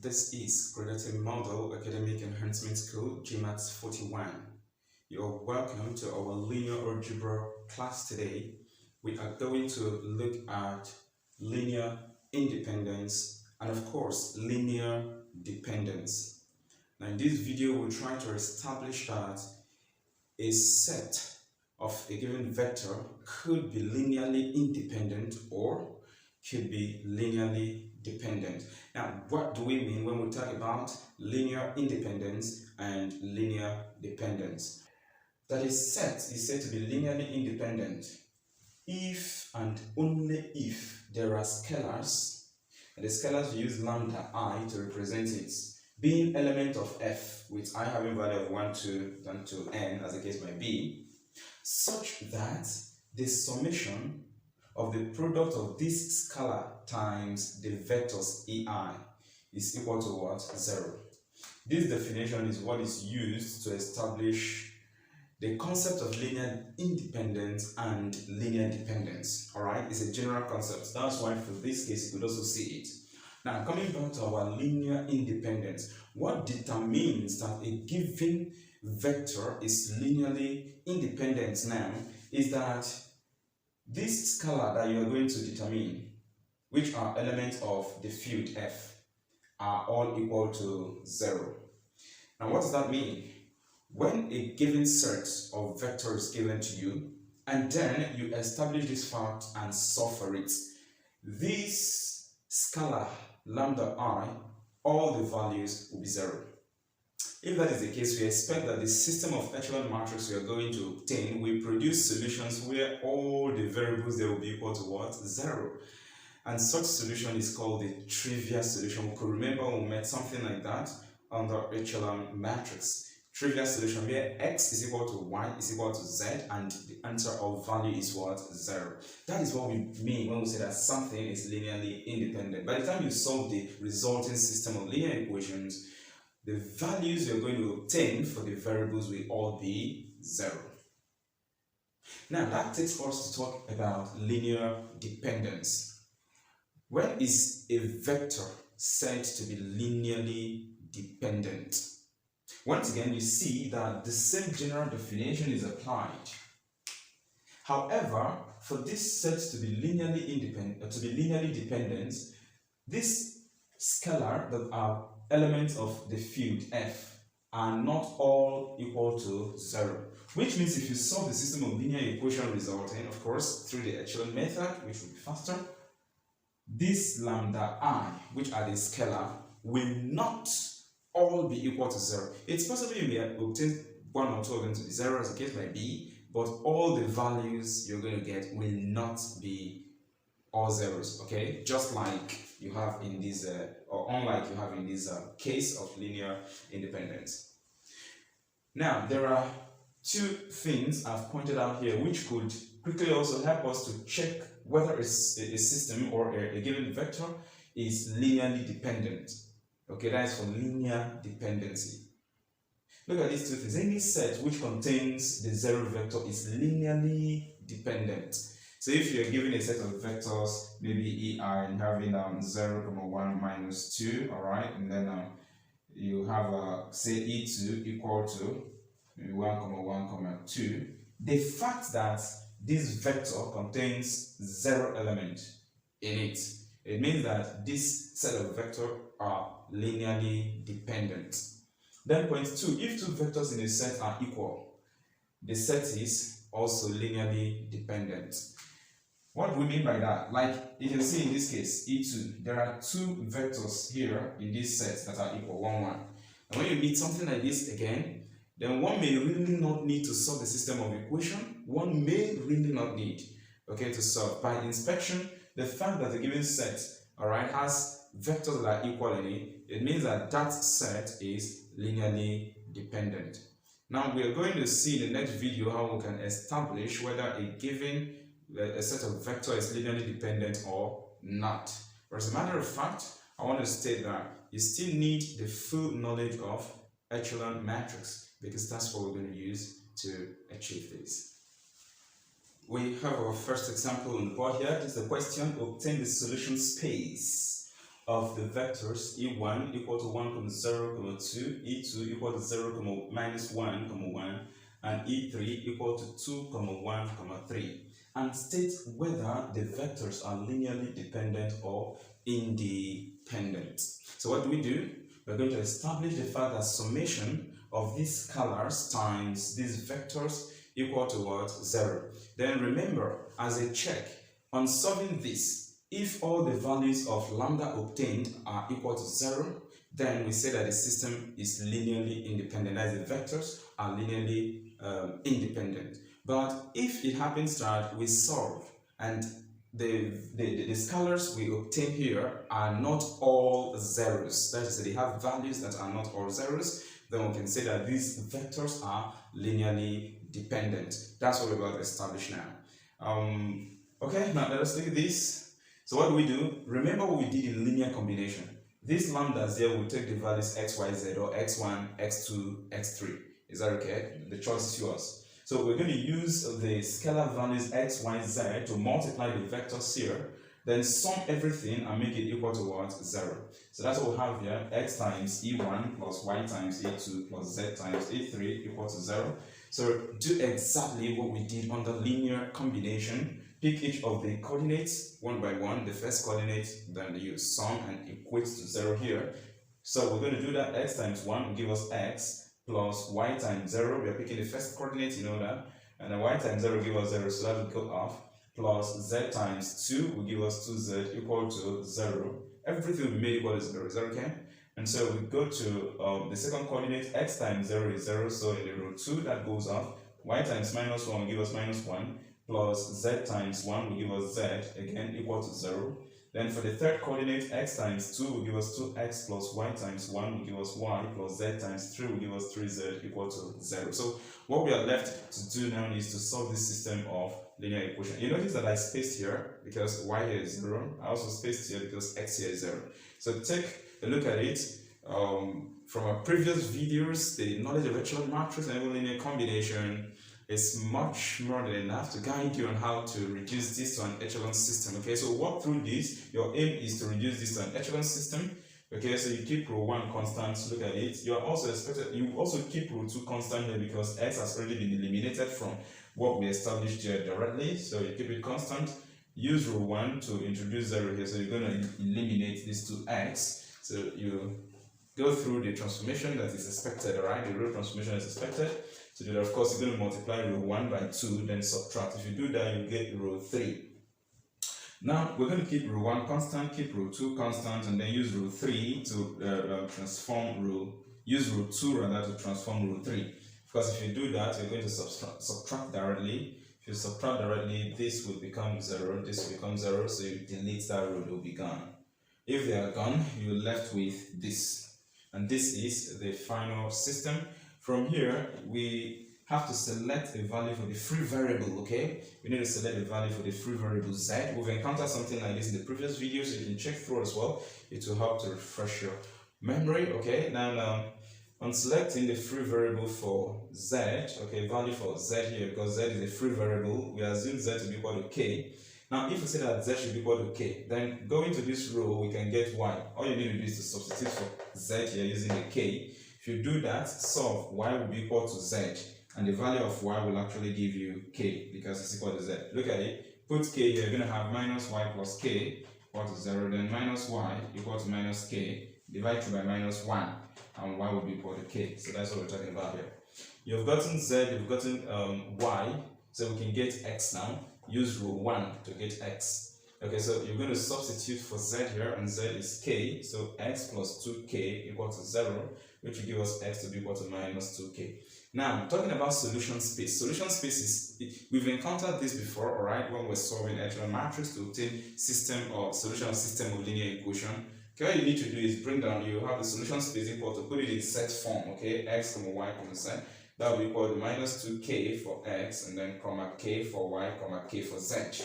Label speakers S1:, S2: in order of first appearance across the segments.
S1: This is Creative Model Academic Enhancement School, GMAT 41. You're welcome to our linear algebra class today. We are going to look at linear independence and of course linear dependence. Now in this video we'll try to establish that a set of a given vector could be linearly independent or could be linearly dependent. Now, what do we mean when we talk about linear independence and linear dependence? That a set is said to be linearly independent if and only if there are scalars, and the scalars we use lambda I to represent it, being element of f with I having value of 1, 2, then to n as the case might be, such that the summation of the product of this scalar times the vectors ei is equal to what? 0. This definition is what is used to establish the concept of linear independence and linear dependence. Alright, it's a general concept. That's why for this case you could also see it. Now, coming back to our linear independence, what determines that a given vector is linearly independent now is that this scalar that you are going to determine, which are elements of the field f, are all equal to 0. Now what does that mean? When a given set of vectors is given to you, and then you establish this fact and solve for it, this scalar lambda I, all the values will be 0. If that is the case, we expect that the system of echelon matrix we are going to obtain will produce solutions where all the variables there will be equal to what? 0. And such solution is called the trivial solution. We could remember when we met something like that under echelon matrix. Trivial solution where x is equal to y is equal to z and the answer of value is what? 0. That is what we mean when we say that something is linearly independent. By the time you solve the resulting system of linear equations, the values you're going to obtain for the variables will all be 0. Now that takes us to talk about linear dependence. When is a vector said to be linearly dependent? Once again, you see that the same general definition is applied. However, for this set to be linearly dependent, this scalar that are elements of the field f are not all equal to 0, which means if you solve the system of linear equation resulting, of course, through the echelon method, which will be faster, this lambda I, which are the scalar, will not all be equal to 0. It's possible you may obtain one or two of them to be 0 as the case might be, but all the values you're going to get will not be all zeros, okay? Just like you have in this, or unlike you have in this case of linear independence. Now, there are two things I've pointed out here which could quickly also help us to check whether a system or a given vector is linearly dependent. Okay, that is for linear dependency. Look at these two things. Any set which contains the 0 vector is linearly dependent. So if you're given a set of vectors, maybe ei and having 0, 1, minus 2, alright, and then you have say e2 equal to maybe 1, 1, 2. The fact that this vector contains 0 element in it, it means that this set of vectors are linearly dependent. Then point 2, if two vectors in a set are equal, the set is also linearly dependent. What do we mean by that? Like you can see in this case, E2, there are two vectors here in this set that are equal, 1, 1. And when you meet something like this again, then one may really not need to solve the system of equation. One may really not need, okay, to solve. By inspection, the fact that a given set, alright, has vectors that are equal in it, it means that that set is linearly dependent. Now we are going to see in the next video how we can establish whether a set of vector is linearly dependent or not. But as a matter of fact, I want to state that you still need the full knowledge of echelon matrix because that's what we're going to use to achieve this. We have our first example on the board here. This is the question: obtain the solution space of the vectors e1 equal to 1, comma 0, comma 2, e2 equal to 0, comma minus 1, comma 1, and e3 equal to 2, comma 1, comma 3, and state whether the vectors are linearly dependent or independent. So what do? We're going to establish the fact that summation of these scalars times these vectors equal to what? 0. Then remember, as a check, on solving this, if all the values of lambda obtained are equal to 0, then we say that the system is linearly independent, as the vectors are linearly independent. But if it happens that we solve and the scalars we obtain here are not all zeros, that is, they have values that are not all zeros, then we can say that these vectors are linearly dependent. That's what we're about to establish now. Okay, now let us look at this. So what do? Remember what we did in linear combination. These lambdas here will take the values x, y, z, or x1, x2, x3. Is that okay? The choice is yours. So we're going to use the scalar values x, y, z to multiply the vectors here, then sum everything and make it equal to what? 0. So that's what we have here. X times e1 plus y times e2 plus z times e3 equal to 0. So do exactly what we did on the linear combination. Pick each of the coordinates one by one. The first coordinate, then you sum and equate to 0 here. So we're going to do that. X times 1 will give us x, plus y times 0. We are picking the first coordinate, you know that. And then y times 0 will give us 0, so that will go off. Plus z times 2 will give us 2z equal to 0. Everything will be made equal to 0. Is that okay? And so we go to the second coordinate. X times 0 is 0, so in the row 2 that goes off. Y times minus 1 will give us minus 1. Plus z times 1 will give us z, again equal to 0. Then for the third coordinate, x times 2 will give us 2x plus y times 1 will give us y plus z times 3 will give us 3z equal to 0. So what we are left to do now is to solve this system of linear equation. You notice that I spaced here because y here is 0. I also spaced here because x here is 0. So take a look at it. From our previous videos, the knowledge of echelon matrix and even linear combination is much more than enough to guide you on how to reduce this to an echelon system. Okay, so walk through this. Your aim is to reduce this to an echelon system. Okay, so you keep row 1 constant. Look at it. You are also expected. You also keep row 2 constant here because x has already been eliminated from what we established here directly. So you keep it constant. Use row 1 to introduce 0 here. So you're going to eliminate this to x. So you go through the transformation that is expected. Alright, the row transformation is expected. So then of course you're going to multiply row 1 by 2, then subtract. If you do that, you get row 3. Now we're going to keep row 1 constant, keep row 2 constant, and then use row 3 to transform row, use row 2 rather to transform row 3. Because if you do that, you're going to subtract directly. If you subtract directly, this will become 0, this will become 0, so you delete that row, they will be gone. If they are gone, you're left with this. And this is the final system. From here, we have to select a value for the free variable, okay? We need to select a value for the free variable z. We've encountered something like this in the previous video, so you can check through as well. It will help to refresh your memory, okay? Now, on selecting the free variable for z, okay, value for z here, because z is a free variable, we assume z to be equal to k. Now, if we say that z should be equal to k, then going to this row, we can get y. All you need to do is to substitute for z here using the k. If you do that, solve, y will be equal to z, and the value of y will actually give you k because it's equal to z. Look at it, put k here, you're going to have minus y plus k equal to 0, then minus y equal to minus k, divide through by minus 1, and y will be equal to k. So that's what we're talking about here. You've gotten z, you've gotten y, so we can get x now. Use row 1 to get x. Okay, so you're going to substitute for z here, and z is k, so x plus 2k equal to 0, which will give us x to be equal to minus 2k. Now, talking about solution space. Solution space is, we've encountered this before, alright, when we're solving echelon matrix to obtain system or solution of system of linear equation. Okay, what you need to do is bring down, you have the solution space equal to put it in set form, okay, x, y, z. That will be equal to minus 2k for x, and then comma k for y, comma k for z.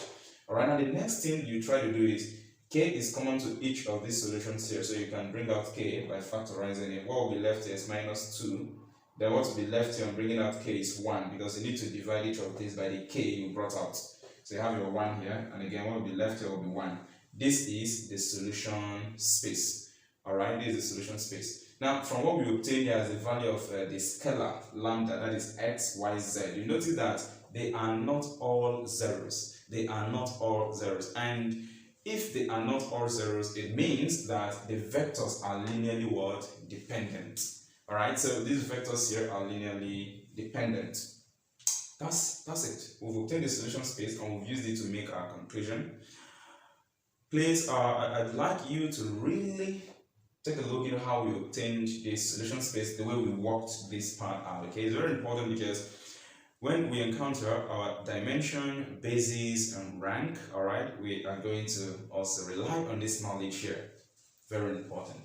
S1: Alright, now the next thing you try to do is, k is common to each of these solutions here, so you can bring out k by factorizing it. What will be left here is minus 2. Then what will be left here on bringing out k is 1, because you need to divide each of these by the k you brought out. So you have your 1 here, and again what will be left here will be 1. This is the solution space. Alright, this is the solution space. Now, from what we obtain here as the value of the scalar lambda, that is x, y, z, you notice that they are not all zeros. They are not all zeros. And if they are not all zeros, it means that the vectors are linearly what? Dependent. Alright, so these vectors here are linearly dependent. That's it. We've obtained the solution space and we've used it to make our conclusion. Please, I'd like you to really take a look at how we obtained the solution space, the way we worked this part out. Okay, it's very important because when we encounter our dimension, basis, and rank, all right, we are going to also rely on this knowledge here. Very important.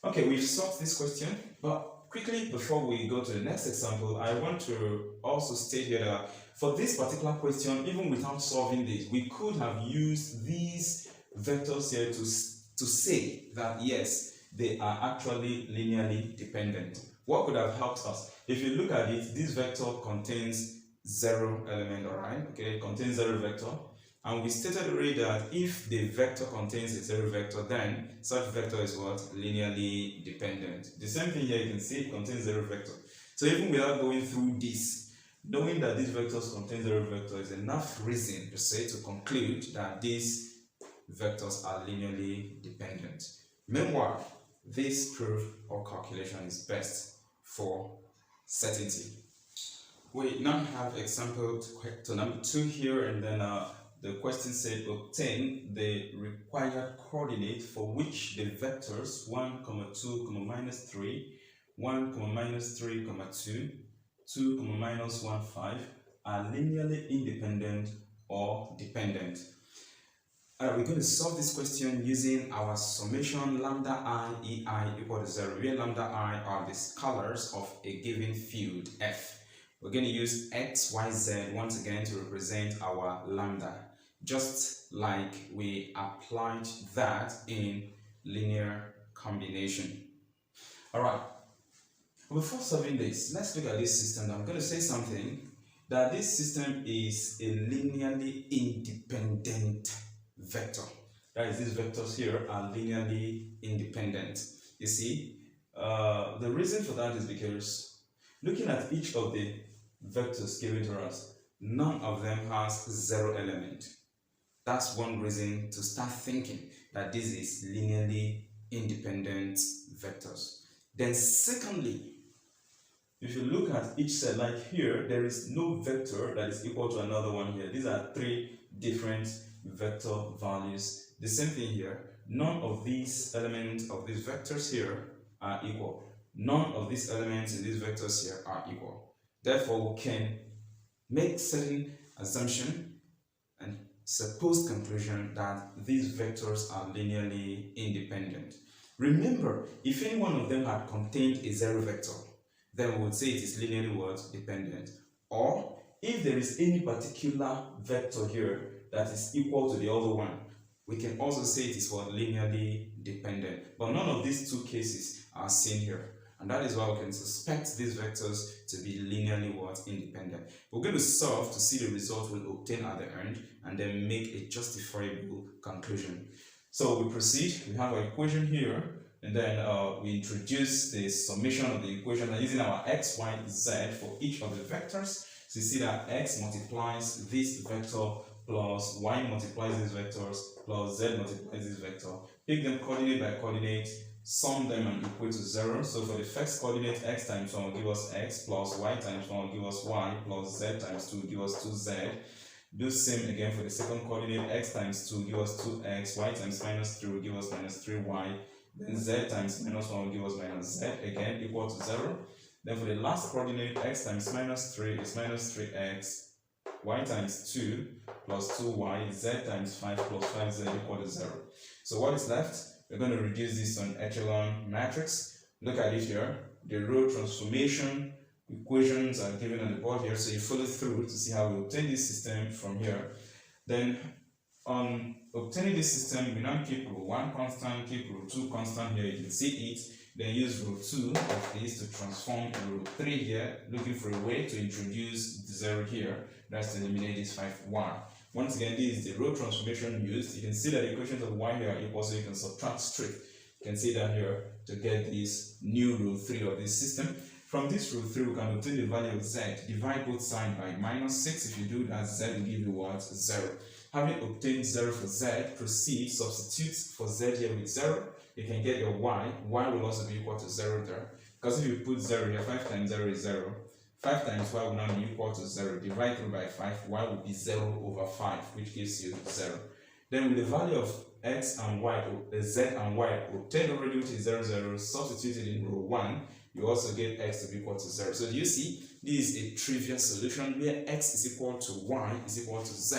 S1: Okay, we've solved this question, but quickly before we go to the next example, I want to also state here that for this particular question, even without solving this, we could have used these vectors here to say that yes, they are actually linearly dependent. What could have helped us? If you look at it, this vector contains 0 element, alright? Okay, it contains 0 vector. And we stated already that if the vector contains a 0 vector, then such vector is what? Linearly dependent. The same thing here, you can see it contains 0 vector. So even without going through this, knowing that these vectors contain 0 vector is enough reason to say, to conclude that these vectors are linearly dependent. Meanwhile, this proof or calculation is best for certainty. We now have example to number 2 here, and then the question said obtain the required coordinate for which the vectors 1, 2, minus 3, 1, minus 3, 2, 2, minus 1, 5 are linearly independent or dependent. We're going to solve this question using our summation lambda I ei equal to 0, where lambda I are the scalars of a given field F. We're going to use x, y, z once again to represent our lambda, just like we applied that in linear combination. Alright, before solving this, let's look at this system. I'm going to say something, that this system is a linearly independent vector. That is, these vectors here are linearly independent. You see, the reason for that is because looking at each of the vectors given to us, none of them has 0 element. That's one reason to start thinking that this is linearly independent vectors. Then secondly, if you look at each set, like here, there is no vector that is equal to another one here. These are 3 different vector values. The same thing here, none of these elements of these vectors here are equal. None of these elements in these vectors here are equal. Therefore, we can make certain assumption and supposed conclusion that these vectors are linearly independent. Remember, if any one of them had contained a 0 vector, then we would say it is linearly what? Dependent. Or if there is any particular vector here that is equal to the other one, we can also say it is what? Linearly dependent. But none of these two cases are seen here. And that is why we can suspect these vectors to be linearly what? Independent. We're going to solve to see the result we'll obtain at the end and then make a justifiable conclusion. So we proceed. We have our equation here, and then we introduce the summation of the equation using our x, y, z for each of the vectors. So you see that x multiplies this vector plus y multiplies these vectors plus z multiplies this vector. Pick them coordinate by coordinate, sum them and equal to 0. So for the first coordinate, x times 1 will give us x, plus y times 1 will give us y, plus z times 2 will give us 2z. Do same again for the second coordinate, x times 2 will give us 2x, y times minus 3 will give us minus 3y, then z times minus 1 will give us minus z, again equal to 0. Then for the last coordinate, x times minus 3 is minus 3x, y times 2 plus 2y, z times 5 plus 5z equal to 0. So what is left? We're going to reduce this to an echelon matrix. Look at it here. The row transformation equations are given on the board here, so you follow through to see how we obtain this system from here. Then on obtaining this system, we now keep row 1 constant, keep row 2 constant here, you can see it. Then use row 2 of this to transform row 3 here, looking for a way to introduce the 0 here. That's to eliminate this 5, 1. Once again, this is the row transformation used. You can see that the equations of y here are equal, so you can subtract straight. You can see that here to get this new root 3 of this system. From this root 3, we can obtain the value of z. Divide both sides by -6. If you do that, z will give you what? 0. Having obtained 0 for z, proceed, substitute for z here with 0. You can get your y. Y will also be equal to 0 there. Because if you put 0 here, 5 times 0 is 0. 5 times y will now be equal to 0. Divide through by 5, y will be 0 over 5, which gives you 0. Then with the value of x and y, z and y obtained already, which is 0, 0, substituted in row 1, you also get x to be equal to 0. So do you see, this is a trivial solution where x is equal to y is equal to z,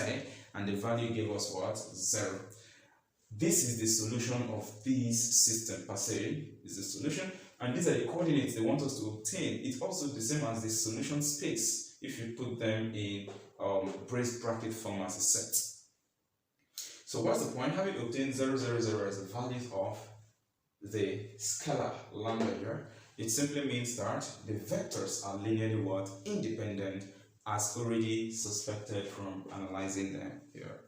S1: and the value gave us what? 0. This is the solution of this system per se, is the solution, and these are the coordinates they want us to obtain. It's also the same as the solution space if you put them in brace bracket form as a set. So what's the point? Having obtained 0, 0, 0 as the value of the scalar lambda here, it simply means that the vectors are linearly what? Independent, as already suspected from analyzing them here.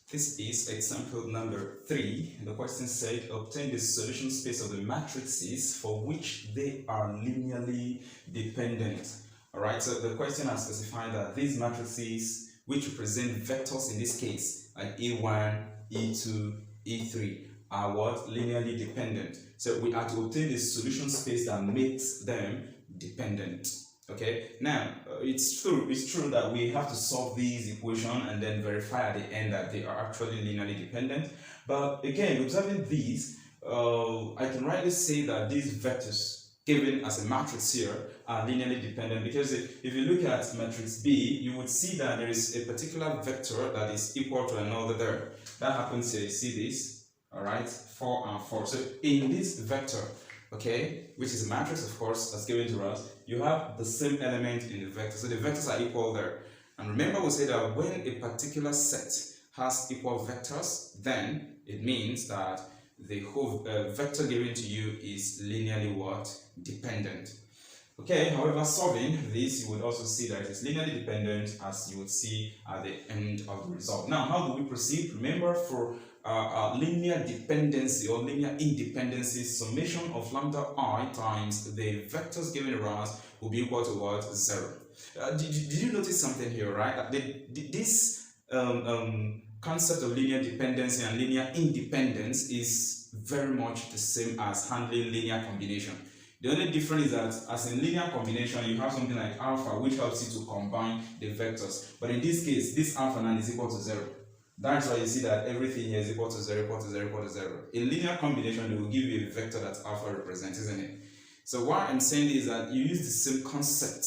S1: This is example number 3. The question said, obtain the solution space of the matrices for which they are linearly dependent. Alright, so the question has specified that these matrices, which represent vectors in this case, like E1, E2, E3, are what? Linearly dependent. So we are to obtain the solution space that makes them dependent. Okay, now it's true that we have to solve these equations and then verify at the end that they are actually linearly dependent. But again, observing these, I can rightly say that these vectors given as a matrix here are linearly dependent, because if you look at matrix B, you would see that there is a particular vector that is equal to another there. That happens here. You see this, all right, 4 and 4. So in this vector, okay, which is a matrix, of course, that's given to us, you have the same element in the vector. So the vectors are equal there. And remember, we said that when a particular set has equal vectors, then it means that the whole vector given to you is linearly what? Dependent. Okay, however, solving this, you would also see that it's linearly dependent, as you would see at the end of the result. Now, how do we proceed? Remember, for linear dependency or linear independency, summation of lambda I times the vectors given around will be equal to what? 0. Did you notice something here, right? This concept of linear dependency and linear independence is very much the same as handling linear combination. The only difference is that as in linear combination, you have something like alpha, which helps you to combine the vectors. But in this case, this alpha now is equal to 0. That's why you see that everything here is equal to 0, equal to 0, equal to 0. In linear combination, they will give you a vector that alpha represents, isn't it? So what I'm saying is that you use the same concept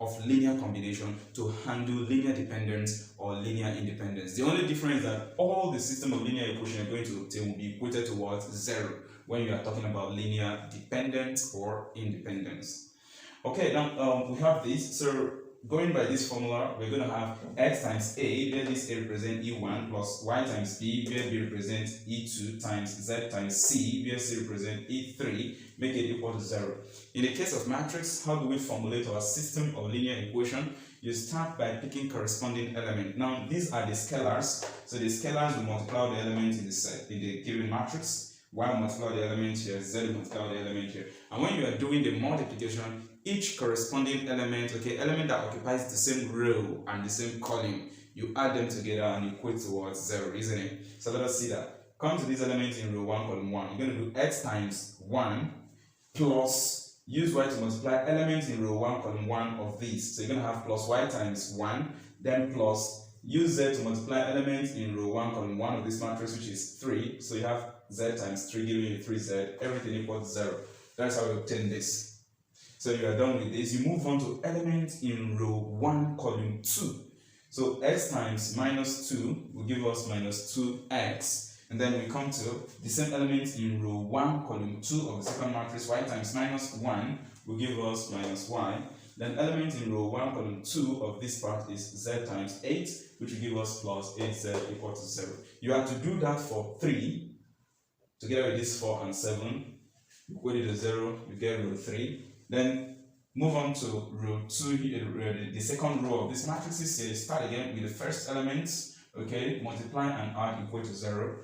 S1: of linear combination to handle linear dependence or linear independence. The only difference is that all the system of linear equation you're going to obtain will be equated towards 0 when you are talking about linear dependence or independence. Okay, now we have this. So going by this formula, we're going to have x times a, where this a represents E1, plus y times b, where b represents E2, times z times c, where c represents E3, make it equal to 0. In the case of matrix, how do we formulate our system of linear equation? You start by picking corresponding element. Now, these are the scalars. So the scalars will multiply the element in the set, in the given matrix. Y will multiply the element here, z will multiply the element here. And when you are doing the multiplication, each corresponding element, okay, element that occupies the same row and the same column, you add them together and equate towards 0, isn't it? So let us see that. Come to these elements in row 1, column 1. You're going to do x times 1 plus, use y to multiply elements in row 1, column 1 of these. So you're going to have plus y times 1, then plus, use z to multiply elements in row 1, column 1 of this matrix, which is 3. So you have z times 3 giving you 3z, everything equal to 0. That's how we obtain this. So you are done with this. You move on to elements in row 1, column 2. So x times minus 2 will give us minus 2x. And then we come to the same element in row 1, column 2 of the second matrix, y times minus 1 will give us minus y. Then element in row 1, column 2 of this part is z times 8, which will give us plus 8z equal to 0. You have to do that for 3, together with this 4 and 7. You equate it to 0, you get row 3. Then Move on to row 2 here, the second row of this matrices here. Start again with the first element, okay, multiply and add equal to 0.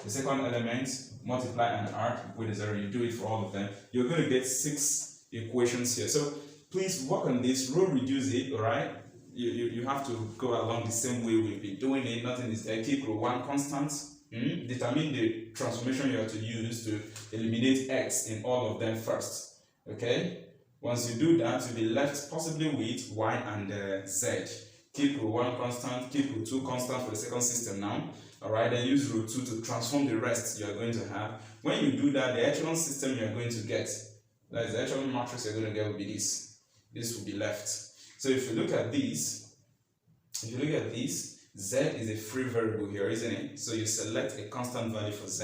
S1: The second element, multiply and add equal to 0. You do it for all of them. You're going to get 6 equations here. So please work on this, row reduce it, alright? You have to go along the same way we've been doing it. Nothing is there. Keep row 1 constant. Determine the transformation you have to use to eliminate x in all of them first. Okay? Once you do that, you'll be left possibly with y and z. Keep row 1 constant, keep row 2 constant for the second system now. Alright, then use row 2 to transform the rest you are going to have. When you do that, the echelon system you are going to get, that is the echelon matrix you're going to get will be this. This will be left. So if you look at this, z is a free variable here, isn't it? So you select a constant value for z.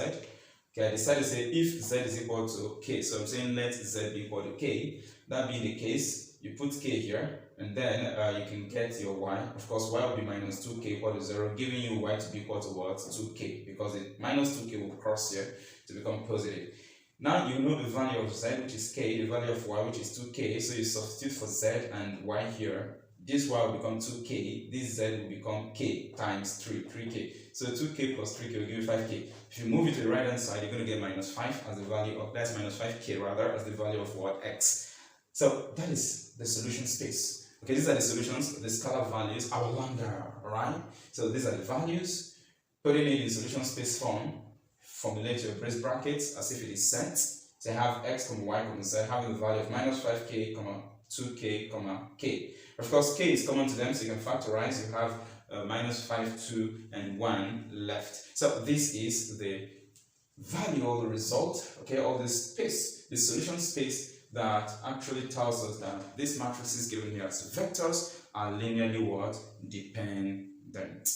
S1: Okay, I decided to say if z is equal to k, so I'm saying let z be equal to k. That being the case, you put k here, and then you can get your y. Of course, y will be minus 2k equal to 0, giving you y to be equal to what? 2k, because it minus 2k will cross here to become positive. Now you know the value of z, which is k, the value of y, which is 2k, so you substitute for z and y here. This y will become 2k, this z will become k times 3k. So 2k plus 3k will give you 5k. If you move it to the right hand side, you're going to get minus 5 as the value of, that's minus 5k rather, as the value of what? X. So that is the solution space. Okay, these are the solutions, the scalar values, our lambda, alright? So these are the values, putting it in solution space form, formulate your brace brackets as if it is set. So you have x, y, z, having the value of minus 5k, 2k, k. Of course, k is common to them, so you can factorize. You have minus 5, 2, and 1 left. So this is the value or the result, okay, or the space, the solution space that actually tells us that these matrices given here as vectors are linearly what? Dependent.